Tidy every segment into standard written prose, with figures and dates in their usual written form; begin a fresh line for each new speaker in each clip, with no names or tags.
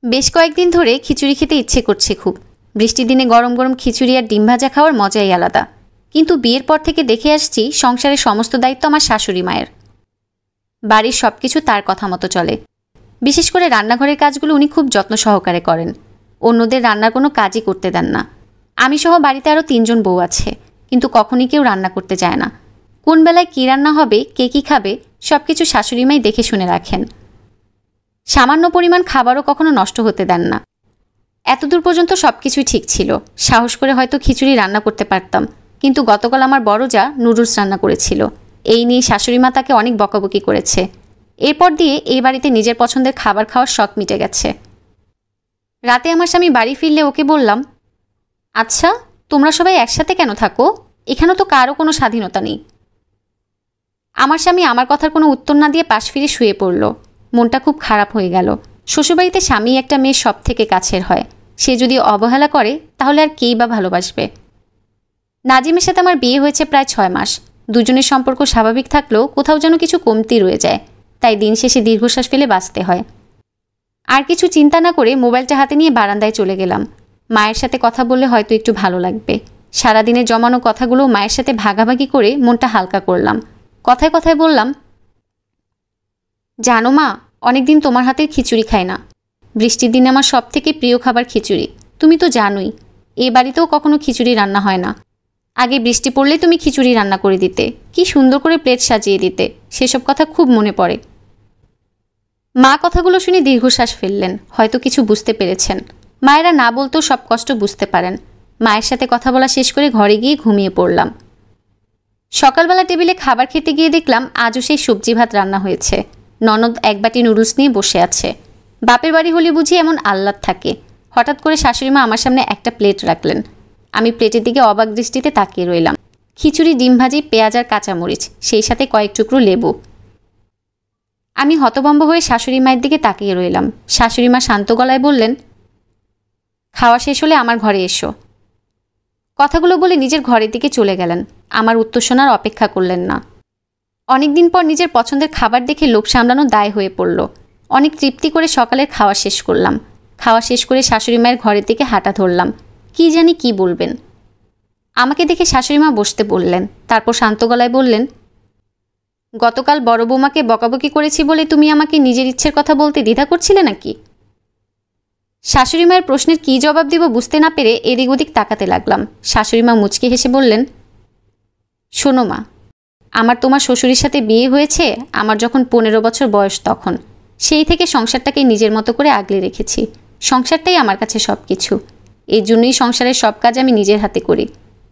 বেশ কয়েকদিন ধরে খিচুড়ি খেতে ইচ্ছে করছে খুব। বৃষ্টির দিনে গরম গরম খিচুড়ি আর ডিম ভাজা খাওয়ার মজাই আলাদা। কিন্তু বিয়ের পর থেকে দেখে আসছি সংসারের সমস্ত দায়িত্ব আমার শাশুড়ি মায়ের। বাড়ির সব কিছু তার কথা মতো চলে। বিশেষ করে রান্নাঘরের কাজগুলো উনি খুব যত্ন সহকারে করেন। অন্যদের রান্নার কোনো কাজই করতে দেন না। আমি সহ বাড়িতে আরও 3 জন বউ আছে, কিন্তু কখনই কেউ রান্না করতে যায় না। কোন বেলায় কী রান্না হবে, কে কী খাবে, সব কিছু শাশুড়ি মাই দেখে শুনে রাখেন। সামান্য পরিমাণ খাবারও কখনো নষ্ট হতে দেন না। এতদূর পর্যন্ত সব কিছুই ঠিক ছিল। সাহস করে হয়তো খিচুড়ি রান্না করতে পারতাম, কিন্তু গতকাল আমার বড় যা নুডলস রান্না করেছিল। এই নিয়ে শাশুড়ি মা তাকে অনেক বকাবকি করেছে। এরপর দিয়ে এই বাড়িতে নিজের পছন্দের খাবার খাওয়ার শখ মিটে গেছে। রাতে আমার স্বামী বাড়ি ফিরলে ওকে বললাম, আচ্ছা তোমরা সবাই একসাথে কেন থাকো? এখানে তো কারো কোনো স্বাধীনতা নেই। আমার স্বামী আমার কথার কোনো উত্তর না দিয়ে পাশ ফিরে শুয়ে পড়ল। মনটা খুব খারাপ হয়ে গেল। শ্বশুরবাড়িতে স্বামী একটা মেয়ে সব থেকে কাছের হয়। সে যদি অবহেলা করে তাহলে আর কেই বা ভালোবাসবে। নাজিমের সাথে আমার বিয়ে হয়েছে প্রায় 6 মাস। দুজনের সম্পর্ক স্বাভাবিক থাকলেও কোথাও যেন কিছু কমতি রয়ে যায়। তাই দিন শেষে দীর্ঘশ্বাস ফেলে বাঁচতে হয়। আর কিছু চিন্তা না করে মোবাইলটা হাতে নিয়ে বারান্দায় চলে গেলাম। মায়ের সাথে কথা বললে হয়তো একটু ভালো লাগবে। সারাদিনের জমানো কথাগুলো মায়ের সাথে ভাগাভাগি করে মনটা হালকা করলাম। কথায় কথায় বললাম, জানো মা, অনেকদিন তোমার হাতের খিচুড়ি খাই না। বৃষ্টির দিনে আমার সব থেকে প্রিয় খাবার খিচুড়ি। তুমি তো জানোই এই বাড়িতেও কখনো খিচুড়ি রান্না হয় না। আগে বৃষ্টি পড়লেই তুমি খিচুড়ি রান্না করে দিতে, কি সুন্দর করে প্লেট সাজিয়ে দিতে। সেসব কথা খুব মনে পড়ে। মা কথাগুলো শুনে দীর্ঘশ্বাস ফেললেন। হয়তো কিছু বুঝতে পেরেছেন। মায়েরা না বলতেও সব কষ্ট বুঝতে পারেন। মায়ের সাথে কথা বলা শেষ করে ঘরে গিয়ে ঘুমিয়ে পড়লাম। সকালবেলা টেবিলে খাবার খেতে গিয়ে দেখলাম আজও সেই সবজি ভাত রান্না হয়েছে। ননদ এক বাটি নুডলস নিয়ে বসে আছে। বাপের বাড়ি হলে বুঝি এমন আহ্লাদ থাকে। হঠাৎ করে শাশুড়ি মা আমার সামনে একটা প্লেট রাখলেন। আমি প্লেটের দিকে অবাক দৃষ্টিতে তাকিয়ে রইলাম। খিচুড়ি, ডিম ভাজি, পেঁয়াজ আর কাঁচামরিচ, সেই সাথে কয়েক টুকরো লেবু। আমি হতভম্ব হয়ে শাশুড়ি মায়ের দিকে তাকিয়ে রইলাম। শাশুড়ি মা শান্ত গলায় বললেন, খাওয়া শেষ হলে আমার ঘরে এসো। কথাগুলো বলে নিজের ঘরের দিকে চলে গেলেন। আমার উত্তর শোনার অপেক্ষা করলেন না। অনেকদিন পর নিজের পছন্দের খাবার দেখে লোভ সামলানো দায় হয়ে পড়ল। অনেক তৃপ্তি করে সকালের খাওয়া শেষ করলাম। খাওয়া শেষ করে শাশুড়ি মায়ের ঘরের দিকে হাঁটা ধরলাম। কি জানি কি বলবেন। আমাকে দেখে শাশুড়ি মা বসতে বললেন। তারপর শান্ত গলায় বললেন, গতকাল বড় বৌমাকে বকাবকি করেছি বলে তুমি আমাকে নিজের ইচ্ছের কথা বলতে দ্বিধা করছিলে নাকি? শাশুড়ি মায়ের প্রশ্নের কী জবাব দিব বুঝতে না পেরে এদিক ওদিক তাকাতে লাগলাম। শাশুড়ি মা মুচকে হেসে বললেন, শোনো মা, আমার তোমার শ্বশুরের সাথে বিয়ে হয়েছে আমার যখন 15 বছর বয়স, তখন সেই থেকে সংসারটাকে নিজের মতো করে আগলে রেখেছি। সংসারটাই আমার কাছে সব কিছু। এই জন্যই সংসারের সব কাজ আমি নিজের হাতে করি।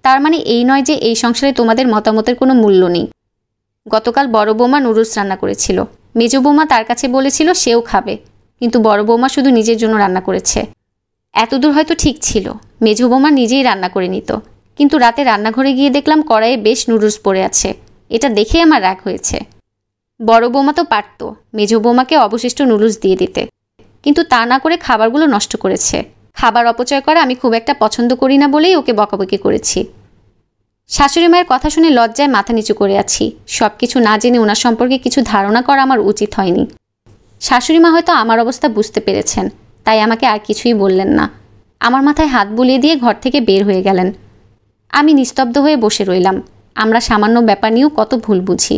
তার মানে এই নয় যে এই সংসারে তোমাদের মতামতের কোনো মূল্য নেই। গতকাল বড় বৌমা নুডলস রান্না করেছিল। মেজ বৌমা তার কাছে বলেছিল সেও খাবে, কিন্তু বড় বৌমা শুধু নিজের জন্য রান্না করেছে। এতদূর হয়তো ঠিক ছিল, মেজ বৌমা নিজেই রান্না করে নিত। কিন্তু রাতে রান্নাঘরে গিয়ে দেখলাম কড়াইয়ে বেশ নুডলস পড়ে আছে। এটা দেখে আমার রাগ হয়েছে। বড় বৌমা তো পারত মেজ বৌমাকে অবশিষ্ট নুডলস দিয়ে দিতে, কিন্তু তা না করে খাবারগুলো নষ্ট করেছে। খাবার অপচয় করা আমি খুব একটা পছন্দ করি না বলেই ওকে বকাবকি করেছি। শাশুড়ি মায়ের কথা শুনে লজ্জায় মাথা নিচু করে আছি। সব কিছু না জেনে ওনার সম্পর্কে কিছু ধারণা করা আমার উচিত হয়নি। শাশুড়ি মা হয়তো আমার অবস্থা বুঝতে পেরেছেন, তাই আমাকে আর কিছুই বললেন না। আমার মাথায় হাত বুলিয়ে দিয়ে ঘর থেকে বের হয়ে গেলেন। আমি নিস্তব্ধ হয়ে বসে রইলাম। আমরা সামান্য ব্যাপার নিয়েও কত ভুল বুঝি।